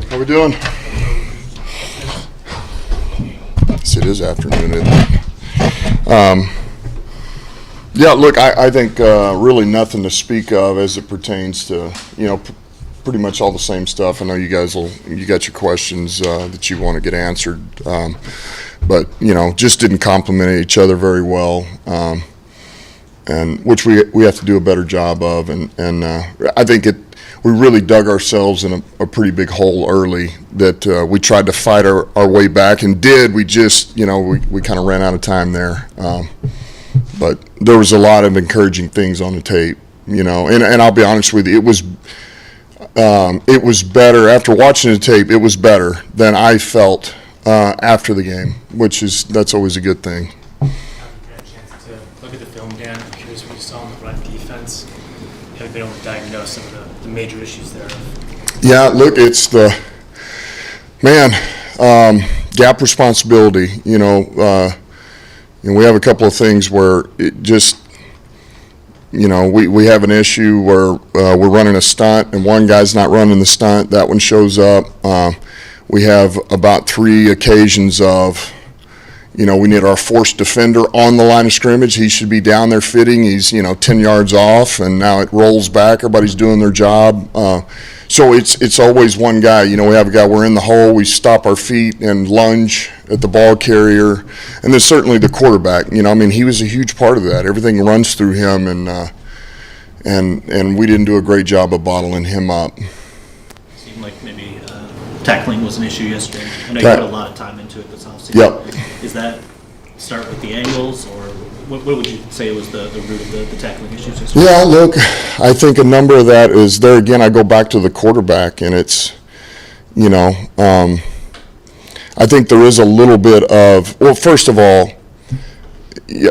How we doing? Yes, it is afternoon, isn't it? Yeah, look, I think really nothing to speak of as it pertains to, pretty much all the same stuff. I know you got your questions that you want to get answered, but, just didn't complement each other very well, and which we have to do a better job of. And I think we really dug ourselves in a pretty big hole early that we tried to fight our way back and did. We just, we kind of ran out of time there. But there was a lot of encouraging things on the tape, and I'll be honest with you, it was better after watching the tape. It was better than I felt after the game, that's always a good thing. You had a chance to look at the film, Dan. I'm curious what you saw in the run defense. Have you been able to diagnose some of the major issues there? Yeah, look, it's gap responsibility. And we have a couple of things where it just, we have an issue where we're running a stunt and one guy's not running the stunt. That one shows up. We have about 3 occasions of, we need our forced defender on the line of scrimmage. He should be down there fitting. He's, 10 yards off, and now it rolls back. Everybody's doing their job. So it's always one guy. We have a guy, we're in the hole, we stop our feet and lunge at the ball carrier. And then certainly the quarterback, he was a huge part of that. Everything runs through him, and we didn't do a great job of bottling him up. Seemed like maybe tackling was an issue yesterday. I know you put a lot of time into it this offseason. Yep. Is that start with the angles, or what would you say was the root of the tackling issues yesterday? Yeah, look, I think a number of that is there again. I go back to the quarterback, and it's, I think there is a little bit of, well, first of all,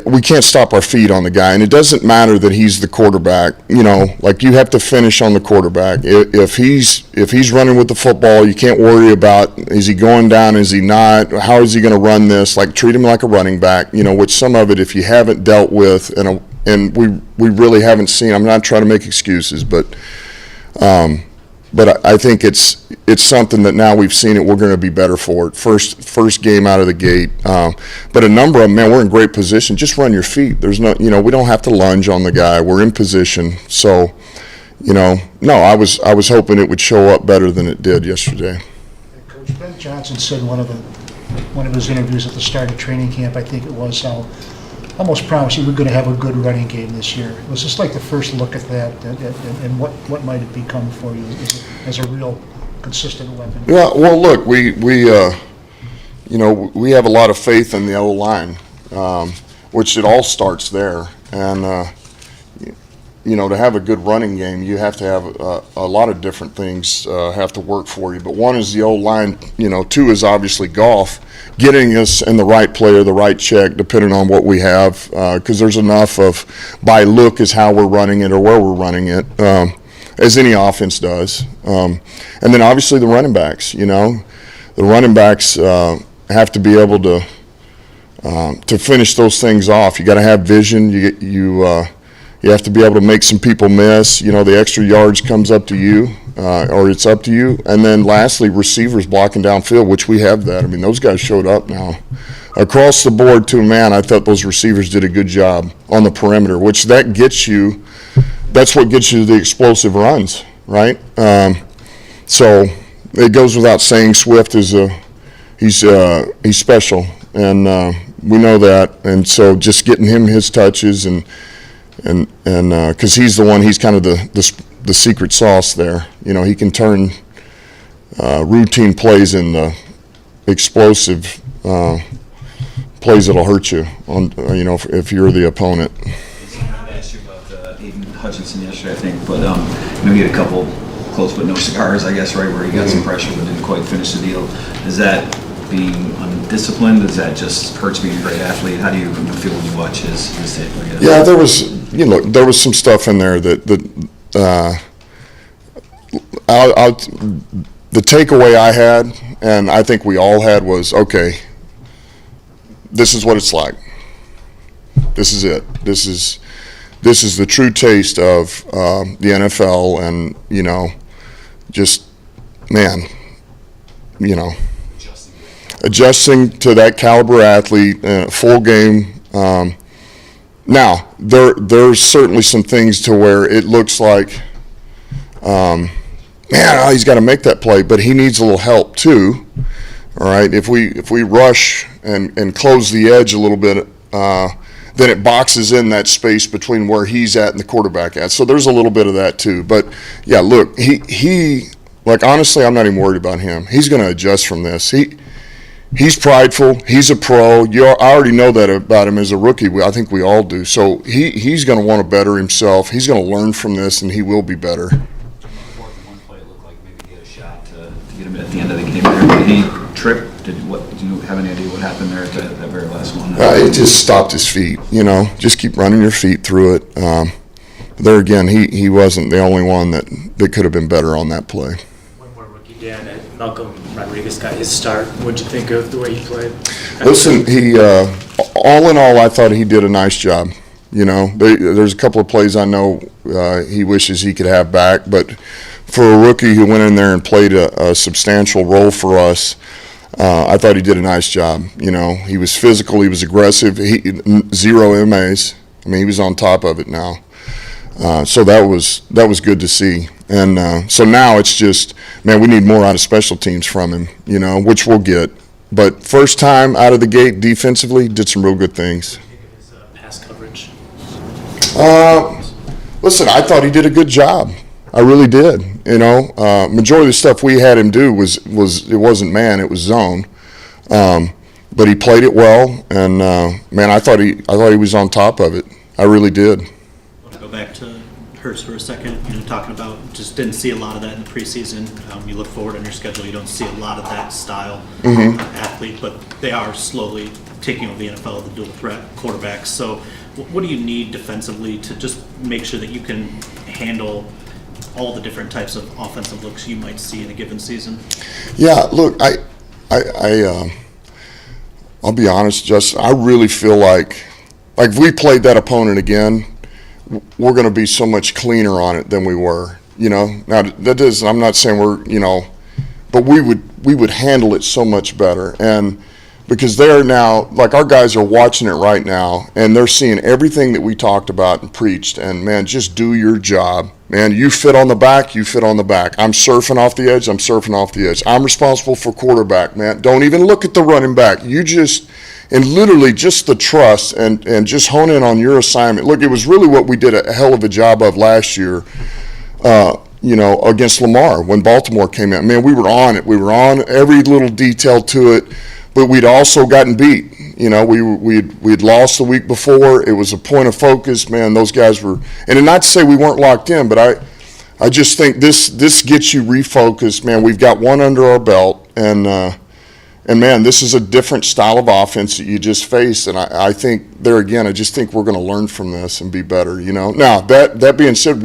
we can't stop our feet on the guy, and it doesn't matter that he's the quarterback. Like you have to finish on the quarterback. If he's running with the football, you can't worry about is he going down, is he not, how is he going to run this? Like treat him like a running back. Which some of it, if you haven't dealt with, and we really haven't seen. I'm not trying to make excuses, but I think it's something that now we've seen it. We're going to be better for it. First game out of the gate. But a number of them, man, we're in great position. Just run your feet. There's no, we don't have to lunge on the guy. We're in position. So, no, I was hoping it would show up better than it did yesterday. Coach Ben Johnson said in one of his interviews at the start of training camp, I think it was, how almost promised you were going to have a good running game this year. It was just like the first look at that, and what might it become for you as a real consistent weapon? Yeah, well, look, we have a lot of faith in the O-line, which it all starts there. And, to have a good running game, you have to have a lot of different things have to work for you. But one is the O-line, 2 is obviously golf, getting us in the right play or the right check, depending on what we have, because there's enough of by look is how we're running it or where we're running it, as any offense does. And then obviously the running backs, the running backs have to be able to finish those things off. You got to have vision. You have to be able to make some people miss. The extra yards comes up to you, or it's up to you. And then lastly, receivers blocking downfield, which we have that. I mean, those guys showed up now. Across the board, too, man, I thought those receivers did a good job on the perimeter, which that's what gets you the explosive runs, right? So it goes without saying Swift is he's special, and we know that. And so just getting him his touches and because he's the one, he's kind of the secret sauce there. He can turn routine plays into explosive plays that'll hurt you on, if you're the opponent. I asked you about Aiden Hutchinson yesterday, I think, but he had a couple close but no cigars, I guess, right, where he got some pressure but didn't quite finish the deal. Is that being undisciplined? Is that just hurts being a great athlete? How do you feel when you watch his tape, I guess? Yeah, there was some stuff in there that the takeaway I had and I think we all had was, okay, this is what it's like. This is it. This is the true taste of the NFL, and just man, adjusting to that caliber athlete, full game. Now there's certainly some things to where it looks like, he's got to make that play, but he needs a little help too. All right, if we rush and close the edge a little bit, then it boxes in that space between where he's at and the quarterback at. So there's a little bit of that too. But yeah, look, he like, honestly, I'm not even worried about him. He's going to adjust from this. He's prideful. He's a pro. I already know that about him as a rookie. I think we all do. So he's going to want to better himself. He's going to learn from this, and he will be better. One play, it looked like maybe he had a shot to get him at the end of the game there. Did he trip? Did you have any idea what happened there at that very last one? It just stopped his feet. Just keep running your feet through it. There again, he wasn't the only one that could have been better on that play. One more rookie, Dan, and Malcolm Rodriguez got his start. What'd you think of the way he played? Listen, he all in all, I thought he did a nice job. There's a couple of plays I know he wishes he could have back, but for a rookie who went in there and played a substantial role for us, I thought he did a nice job. He was physical, he was aggressive, 0 MAs. I mean, he was on top of it now. So that was good to see. And so now it's just, man, we need more out of special teams from him, which we'll get. But first time out of the gate defensively, did some real good things. What do you think of his pass coverage? Listen, I thought he did a good job. I really did. Majority of the stuff we had him do was it wasn't man, it was zone. But he played it well, and man, I thought he was on top of it. I really did. I want to go back to Hurts for a second. Talking about just didn't see a lot of that in the preseason. You look forward on your schedule, you don't see a lot of that style athlete, but they are slowly taking over the NFL, the dual threat quarterbacks. So what do you need defensively to just make sure that you can handle all the different types of offensive looks you might see in a given season? Yeah, look, I'll be honest, Justin, I really feel like if we played that opponent again, we're going to be so much cleaner on it than we were. Now that is, I'm not saying we're, but we would handle it so much better. And because they're now, like, our guys are watching it right now, and they're seeing everything that we talked about and preached. And man, just do your job, man. You fit on the back, you fit on the back. I'm surfing off the edge, I'm surfing off the edge. I'm responsible for quarterback, man. Don't even look at the running back. And literally just the trust and just hone in on your assignment. Look, it was really what we did a hell of a job of last year, against Lamar when Baltimore came in. Man, we were on it. We were on every little detail to it, but we'd also gotten beat. We'd lost the week before. It was a point of focus. Man, those guys were, and not to say we weren't locked in, but I just think this gets you refocused. Man, we've got one under our belt, and man, this is a different style of offense that you just faced, and I think there again, I just think we're going to learn from this and be better. Now that being said,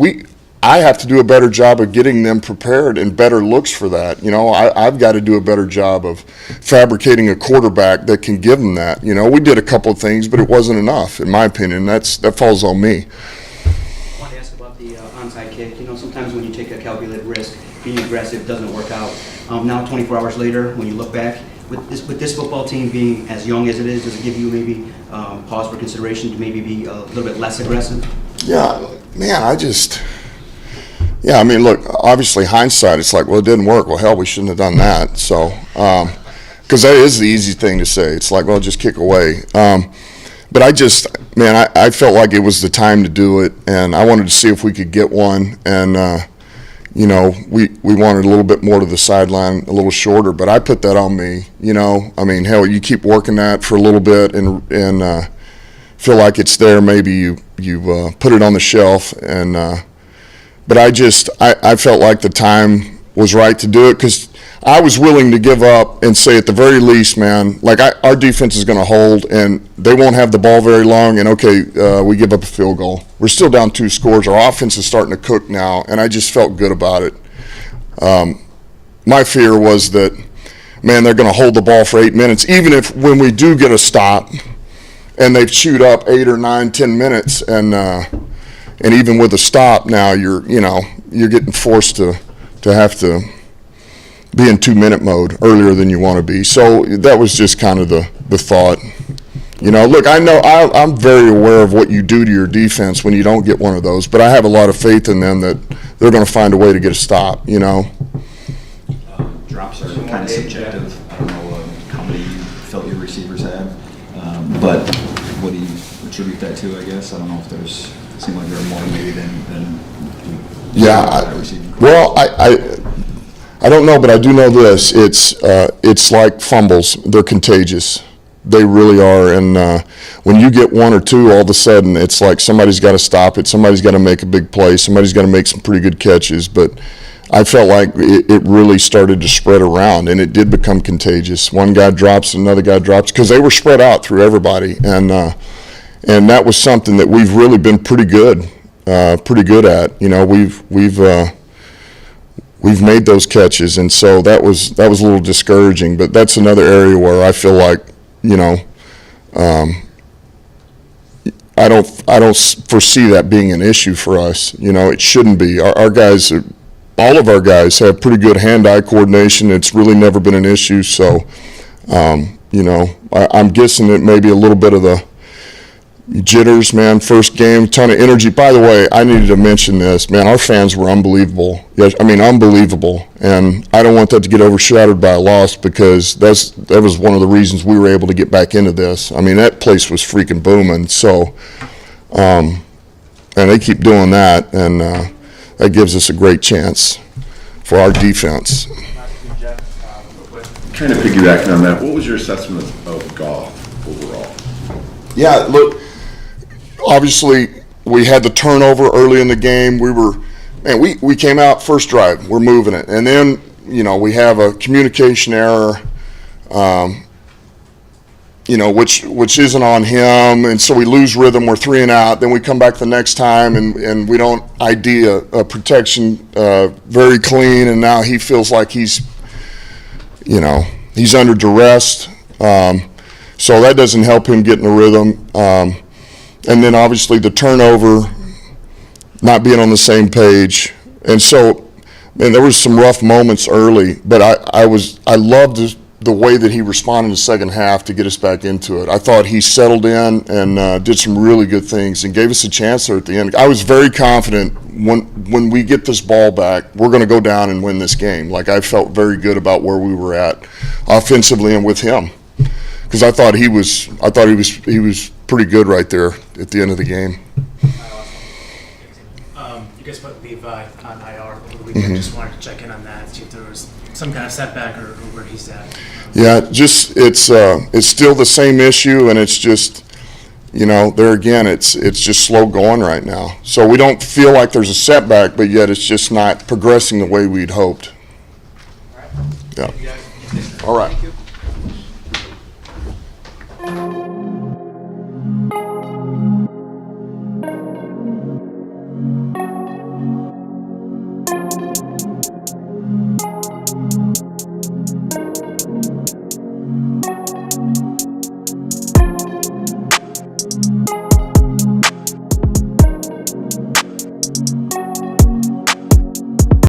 I have to do a better job of getting them prepared and better looks for that. I've got to do a better job of fabricating a quarterback that can give them that. We did a couple of things, but it wasn't enough, in my opinion. That falls on me. I want to ask about the onside kick. Sometimes when you take a calculated risk, being aggressive doesn't work out. Now, 24 hours later, when you look back, with this football team being as young as it is, does it give you maybe pause for consideration to maybe be a little bit less aggressive? Yeah, man, I mean, look, obviously hindsight, it's like, well, it didn't work. Well, hell, we shouldn't have done that. So, because that is the easy thing to say. It's like, well, just kick away. But I felt like it was the time to do it, and I wanted to see if we could get one. And, we wanted a little bit more to the sideline, a little shorter, but I put that on me. I mean, hell, you keep working that for a little bit and feel like it's there. Maybe you put it on the shelf, and but I felt like the time was right to do it because I was willing to give up and say at the very least, man, like our defense is going to hold and they won't have the ball very long, and okay, we give up a field goal. We're still down 2 scores. Our offense is starting to cook now, and I just felt good about it. My fear was that man, they're going to hold the ball for 8 minutes, even if when we do get a stop and they've chewed up 8 or 9, 10 minutes, and even with a stop now, you're getting forced to have to be in 2-minute mode earlier than you want to be. So that was just kind of the thought. Look, I know I'm very aware of what you do to your defense when you don't get one of those, but I have a lot of faith in them that they're going to find a way to get a stop, Drops are kind of subjective. I don't know how many you felt your receivers had, but what do you attribute that to, I guess? I don't know if seem like there are more maybe than receiving. Well, I don't know, but I do know this. It's like fumbles. They're contagious. They really are. And when you get one or two, all of a sudden, it's like somebody's got to stop it. Somebody's got to make a big play. Somebody's got to make some pretty good catches. But I felt like it really started to spread around, and it did become contagious. One guy drops, another guy drops, because they were spread out through everybody. And that was something that we've really been pretty good at. We've made those catches, and so that was a little discouraging. But that's another area where I feel like, I don't foresee that being an issue for us. It shouldn't be. Our guys, all of our guys, have pretty good hand-eye coordination. It's really never been an issue. So, I'm guessing it may be a little bit of the jitters, man. First game, ton of energy. By the way, I needed to mention this, man. Our fans were unbelievable. Yes, unbelievable. And I don't want that to get overshadowed by a loss, because that was one of the reasons we were able to get back into this. That place was freaking booming. So, and they keep doing that, and that gives us a great chance for our defense. Kind of piggybacking on that, what was your assessment of Goff overall? Yeah, look, obviously we had the turnover early in the game. We came out first drive, we're moving it. And then, we have a communication error, which isn't on him. And so we lose rhythm, we're 3 and out. Then we come back the next time and we don't ID a protection very clean. And now he feels like he's under duress. So that doesn't help him get in the rhythm. And then obviously the turnover, not being on the same page. And so, man, there was some rough moments early, but I loved the way that he responded in the second half to get us back into it. I thought he settled in and did some really good things and gave us a chance there at the end. I was very confident when we get this ball back, we're going to go down and win this game. Like, I felt very good about where we were at offensively and with him, because I thought he was pretty good right there at the end of the game. You guys put Levi on IR over the weekend. Just wanted to check in on that, see if there was some kind of setback or where he's at. Yeah, it's still the same issue, and it's just, there again, it's just slow going right now. So we don't feel like there's a setback, but yet it's just not progressing the way we'd hoped. All right. Yeah. All right. Thank you.